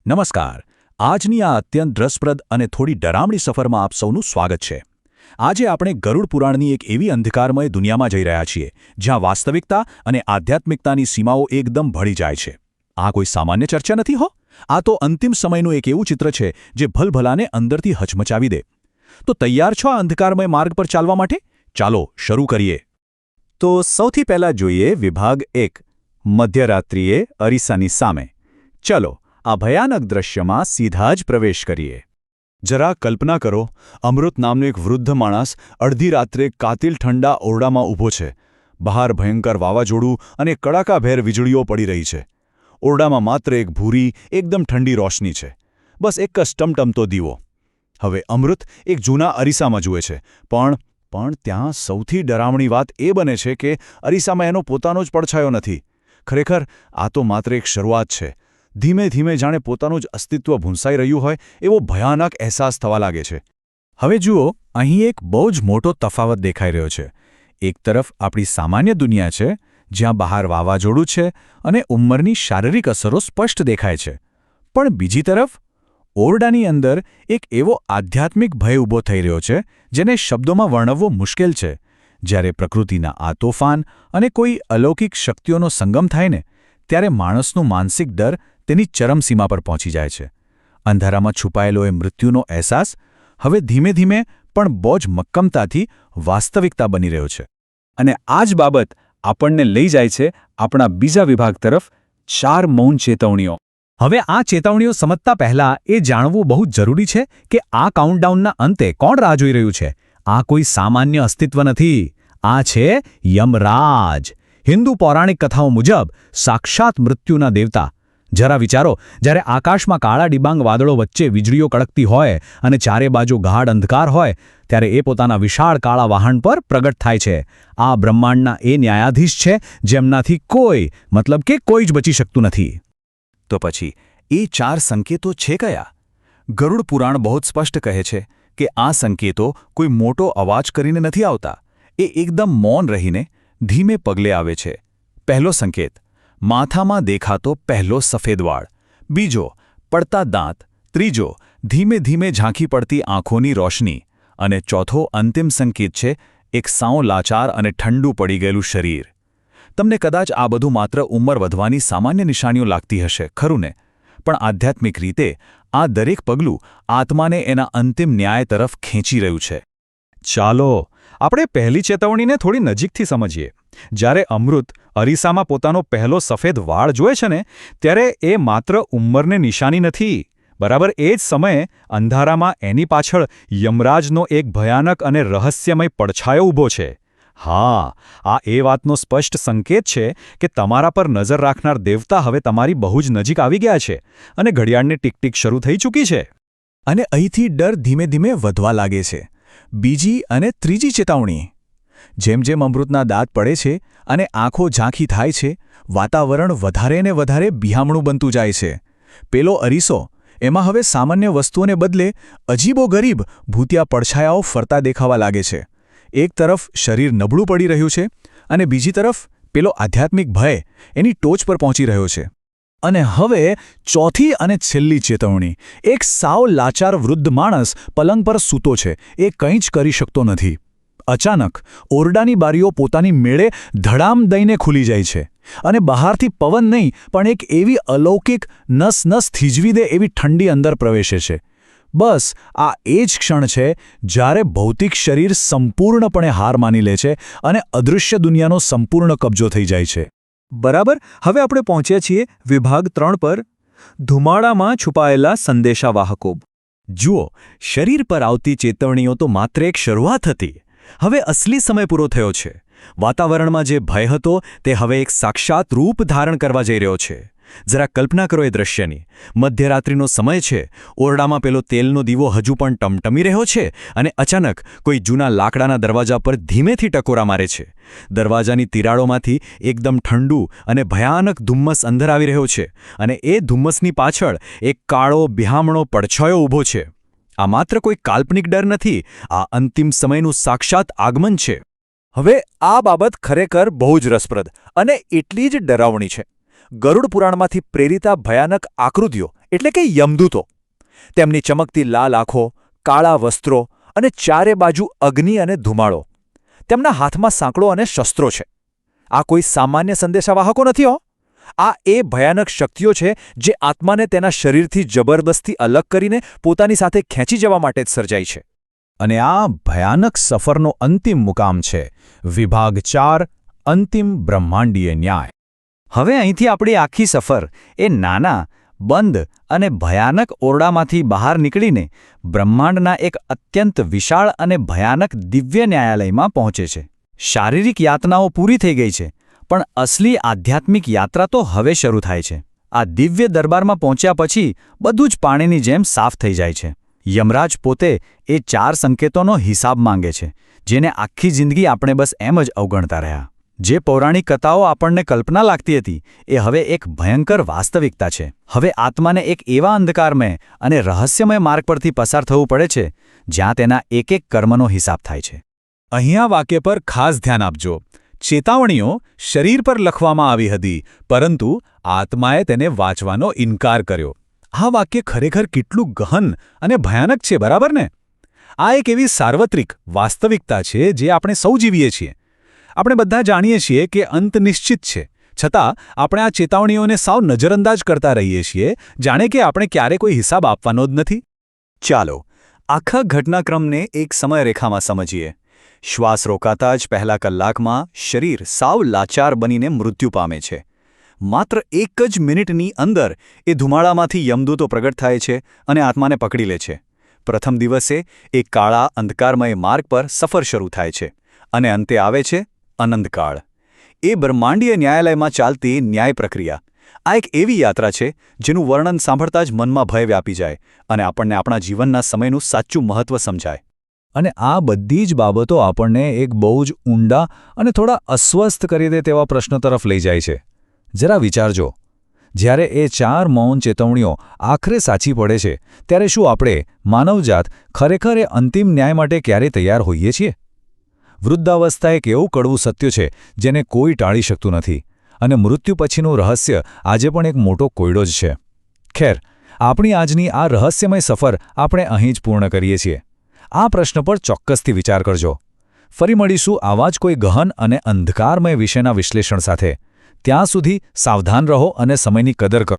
નમસ્કાર. આજની આ અત્યંત રસપ્રદ અને થોડી ડરામણી સફરમાં આપ સૌનું સ્વાગત છે. આજે આપણે ગરુડ પુરાણની એક એવી અંધકારમય દુનિયામાં જઈ રહ્યા છીએ જ્યાં વાસ્તવિકતા અને આધ્યાત્મિકતાની સીમાઓ એકદમ ભળી જાય છે. આ કોઈ સામાન્ય ચર્ચા નથી હો. આ તો અંતિમ સમયનું એક એવું ચિત્ર છે જે ભલભલાને અંદરથી હચમચાવી દે. તો તૈયાર છો આ અંધકારમય માર્ગ પર ચાલવા માટે? ચાલો શરૂ કરીએ. તો સૌથી પહેલા જોઈએ વિભાગ 1, મધ્યરાત્રિએ અરીસાની સામે. ચલો આ ભયાનક દ્રશ્યમાં સીધા જ પ્રવેશ કરીએ. જરા કલ્પના કરો, અમૃત નામનો એક વૃદ્ધ માણસ અડધી રાત્રે કાતિલ ઠંડા ઓરડામાં ઊભો છે. બહાર ભયંકર વાવાઝોડું અને કડાકાભેર વીજળીઓ પડી રહી છે. ઓરડામાં માત્ર એક ભૂરી, એકદમ ઠંડી રોશની છે. બસ એક જ ટમટમતો દીવો. હવે અમૃત એક જૂના અરીસામાં જુએ છે, પણ ત્યાં સૌથી ડરામણી વાત એ બને છે કે અરીસામાં એનો પોતાનો જ પડછાયો નથી. ખરેખર આ તો માત્ર એક શરૂઆત છે. ધીમે ધીમે જાણે પોતાનું જ અસ્તિત્વ ભૂંસાઈ રહ્યું હોય એવો ભયાનક અહેસાસ થવા લાગે છે. હવે જુઓ, અહીં એક બહુ જ મોટો તફાવત દેખાઈ રહ્યો છે. એક તરફ આપણી સામાન્ય દુનિયા છે જ્યાં બહાર વાવાઝોડું છે અને ઉંમરની શારીરિક અસરો સ્પષ્ટ દેખાય છે. પણ બીજી તરફ ઓરડાની અંદર એક એવો આધ્યાત્મિક ભય ઊભો થઈ રહ્યો છે જેને શબ્દોમાં વર્ણવવો મુશ્કેલ છે. જ્યારે પ્રકૃતિના આ તોફાન અને કોઈ અલૌકિક શક્તિઓનો સંગમ થાય ને, ત્યારે માણસનું માનસિક ડર તેની ચરમસીમા પર પહોંચી જાય છે. અંધારામાં છુપાયેલો એ મૃત્યુનો અહેસાસ હવે ધીમે ધીમે પણ બહુ જ મક્કમતાથી વાસ્તવિકતા બની રહ્યો છે. અને આ જ બાબત આપણને લઈ જાય છે આપણા બીજા વિભાગ તરફ, 4 મૌન ચેતવણીઓ. હવે આ ચેતવણીઓ સમજતા પહેલા એ જાણવું બહુ જ જરૂરી છે કે આ કાઉન્ટડાઉનના અંતે કોણ રાહ જોઈ રહ્યું છે. આ કોઈ સામાન્ય અસ્તિત્વ નથી. આ છે યમરાજ. હિન્દુ પૌરાણિક કથાઓ મુજબ સાક્ષાત મૃત્યુના દેવતા. જરા વિચારો, જ્યારે આકાશમાં કાળા ડિબાંગ વાદળો વચ્ચે વીજળીઓ કડકતી હોય અને ચારે બાજુ ગાઢ અંધકાર હોય, ત્યારે એ પોતાના વિશાળ કાળા વાહન પર પ્રગટ થાય છે. આ બ્રહ્માંડના એ ન્યાયાધીશ છે જેમનાથી કોઈ જ બચી શકતું નથી. તો પછી એ 4 સંકેતો છે કયા? ગરુડ પુરાણ બહુ જ સ્પષ્ટ કહે છે કે આ સંકેતો કોઈ મોટો અવાજ કરીને નથી આવતા. એ એકદમ મૌન રહીને ધીમે પગલે આવે છે. પહેલો સંકેત, માથામાં દેખાતો પહેલો સફેદ વાળ. બીજો, પડતા દાંત. ત્રીજો, ધીમે ધીમે ઝાંખી પડતી આંખોની રોશની. અને ચોથો અંતિમ સંકેત છે એક સાવ લાચાર અને ઠંડુ પડી ગયેલું શરીર. તમને કદાચ આ બધું માત્ર ઉંમર વધવાની સામાન્ય નિશાનીઓ લાગતી હશે, ખરું ને? પણ આધ્યાત્મિક રીતે આ દરેક પગલું આત્માને એના અંતિમ ન્યાય તરફ ખેંચી રહ્યું છે. ચાલો આપણે પહેલી ચેતવણીને થોડી નજીકથી સમજીએ. જ્યારે અમૃત અરીસામાં પોતાનો પહેલો સફેદ વાળ જુએ છે ને, ત્યારે એ માત્ર ઉંમરને નિશાની નથી. બરાબર એ જ સમયે અંધારામાં એની પાછળ યમરાજનો એક ભયાનક અને રહસ્યમય પડછાયો ઊભો છે. હા, આ એ વાતનો સ્પષ્ટ સંકેત છે કે તમારા પર નજર રાખનાર દેવતા હવે તમારી બહુ જ નજીક આવી ગયા છે અને ઘડિયાળની ટીક-ટીક શરૂ થઈ ચૂકી છે. અને અહીંથી ડર ધીમે ધીમે વધવા લાગે છે. બીજી અને ત્રીજી ચેતવણી. જેમ જેમ અમૃતના દાંત પડે છે અને આંખો ઝાંખી થાય છે, વાતાવરણ વધારે ને વધારે બિહામણું બનતું જાય છે. પેલો અરીસો, એમાં હવે સામાન્ય વસ્તુઓને બદલે અજીબોગરીબ ભૂતિયા પડછાયાઓ ફરતા દેખાવા લાગે છે. એક તરફ શરીર નબળું પડી રહ્યું છે અને બીજી તરફ પેલો આધ્યાત્મિક ભય એની ટોચ પર પહોંચી રહ્યો છે. અને હવે ચોથી અને છેલ્લી ચેતવણી. એક સાવ લાચાર વૃદ્ધ માણસ પલંગ પર સૂતો છે. એ કંઈ જ કરી શકતો નથી. અચાનક ઓરડાની બારીઓ પોતાની મેળે ધડામ દઈને ખુલી જાય છે અને બહારથી પવન નહીં પણ એક એવી અલૌકિક નસ થીજવી દે એવી ઠંડી અંદર પ્રવેશે છે. બસ આ એ જ ક્ષણ છે જ્યારે ભૌતિક શરીર સંપૂર્ણપણે હાર માની લે છે અને અદૃશ્ય દુનિયાનો સંપૂર્ણ કબજો થઈ જાય છે. બરાબર. હવે આપણે પહોંચ્યા છીએ વિભાગ 3 પર, ધુમાડામાં છુપાયેલા સંદેશાવાહકો. જુઓ, શરીર પર આવતી ચેતવણીઓ તો માત્ર એક શરૂઆત હતી. હવે અસલી સમય પૂરો થયો છે. વાતાવરણમાં જે ભય હતો તે હવે એક સાક્ષાત રૂપ ધારણ કરવા જઈ રહ્યો છે. જરા કલ્પના કરો એ દ્રશ્યની. મધ્યરાત્રિનો સમય છે. ઓરડામાં પેલો તેલનો દીવો હજુ પણ ટમટમી રહ્યો છે અને અચાનક કોઈ જૂના લાકડાના દરવાજા પર ધીમેથી ટકોરા મારે છે. દરવાજાની તિરાડોમાંથી એકદમ ઠંડુ અને ભયાનક ધુમ્મસ અંદર આવી રહ્યો છે અને એ ધુમ્મસની પાછળ એક કાળો બિહામણો પડછાયો ઊભો છે. આ માત્ર કોઈ કાલ્પનિક ડર નથી. આ અંતિમ સમયનું સાક્ષાત આગમન છે. હવે આ બાબત ખરેખર બહુ જ રસપ્રદ અને એટલી જ ડરાવણી છે. ગરુડ પુરાણમાંથી પ્રેરિત આ ભયાનક આકૃતિઓ એટલે કે યમદૂતો. તેમની ચમકતી લાલ આંખો, કાળા વસ્ત્રો અને ચારે બાજુ અગ્નિ અને ધુમાડો. તેમના હાથમાં સાંકળો અને શસ્ત્રો છે. આ કોઈ સામાન્ય સંદેશાવાહકો નથી હો. આ એ ભયાનક શક્તિઓ છે જે આત્માને તેના શરીરથી જબરદસ્તી અલગ કરીને પોતાની સાથે ખેંચી જવા માટે જ સર્જાઈ છે. અને આ ભયાનક સફરનો અંતિમ મુકામ છે વિભાગ 4 અંતિમ બ્રહ્માંડીય ન્યાય. હવે અહીંથી આપણી આખી સફર એ નાના, બંધ અને ભયાનક ઓરડામાંથી બહાર નીકળીને બ્રહ્માંડના એક અત્યંત વિશાળ અને ભયાનક દિવ્ય ન્યાયાલયમાં પહોંચે છે. શારીરિક યાતનાઓ પૂરી થઈ ગઈ છે, પણ અસલી આધ્યાત્મિક યાત્રા તો હવે શરૂ થાય છે. આ દિવ્ય દરબારમાં પહોંચ્યા પછી બધું જ પાણીની જેમ સાફ થઈ જાય છે. યમરાજ પોતે એ 4 સંકેતોનો હિસાબ માંગે છે, જેને આખી જિંદગી આપણે બસ એમ જ અવગણતા રહ્યા. જે પૌરાણિક કથાઓ આપણને કલ્પના લાગતી હતી એ હવે એક ભયંકર વાસ્તવિકતા છે. હવે આત્માને એક એવા અંધકારમય અને રહસ્યમય માર્ગ પરથી પસાર થવું પડે છે જ્યાં તેના એક એક કર્મનો હિસાબ થાય છે. અહીંયા વાક્ય પર ખાસ ધ્યાન આપજો. ચેતવણીઓ શરીર પર લખવામાં આવી હતી, પરંતુ આત્માએ તેને વાંચવાનો ઇનકાર કર્યો. આ વાક્ય ખરેખર કેટલું ગહન અને ભયાનક છે, બરાબર ને? આ એક એવી સાર્વત્રિક વાસ્તવિકતા છે જે આપણે સૌ જીવીએ છીએ. આપણે બધા જાણીએ છીએ કે અંત નિશ્ચિત છે, છતાં આપણે આ ચેતવણીઓને સાવ નજરઅંદાજ કરતા રહીએ છીએ, જાણે કે આપણે ક્યારે કોઈ હિસાબ આપવાનો જ નથી. ચાલો આખા ઘટનાક્રમને એક સમયરેખામાં સમજીએ. શ્વાસ રોકાતા જ પહેલા કલાકમાં શરીર સાવ લાચાર બનીને મૃત્યુ પામે છે. માત્ર 1 જ મિનિટની અંદર એ ધુમાડામાંથી યમદૂતો પ્રગટ થાય છે અને આત્માને પકડી લે છે. પ્રથમ દિવસે એ કાળા અંધકારમય માર્ગ પર સફર શરૂ થાય છે અને અંતે આવે છે અનંતકાળ. એ બ્રહ્માંડીય ન્યાયાલયમાં ચાલતી ન્યાય પ્રક્રિયા. આ એક એવી યાત્રા છે જેનું વર્ણન સાંભળતા જ મનમાં ભય વ્યાપી જાય અને આપણને આપણા જીવનના સમયનું સાચું મહત્વ સમજાય. અને આ બધી જ બાબતો આપણને એક બહુ જ ઊંડા અને થોડા અસ્વસ્થ કરી દે તેવા પ્રશ્નો તરફ લઈ જાય છે. જરા વિચારજો, જ્યારે એ 4 મૌન ચેતવણીઓ આખરે સાચી પડે છે, ત્યારે શું આપણે, માનવજાત, ખરેખર એ અંતિમ ન્યાય માટે ક્યારે તૈયાર હોઈએ છીએ? વૃદ્ધાવસ્થા એક એવું કડવું સત્ય છે જેને કોઈ ટાળી શકતું નથી, અને મૃત્યુ પછીનું રહસ્ય આજે પણ એક મોટો કોયડો જ છે. ખેર, આપણી આજની આ રહસ્યમય સફર આપણે અહીં જ પૂર્ણ કરીએ છીએ. આ પ્રશ્ન પર ચોક્કસથી વિચાર કરજો. ફરી મળીશું આવા જ કોઈ ગહન અને અંધકારમય વિષયના વિશ્લેષણ સાથે. ત્યાં સુધી સાવધાન રહો અને સમયની કદર કરો.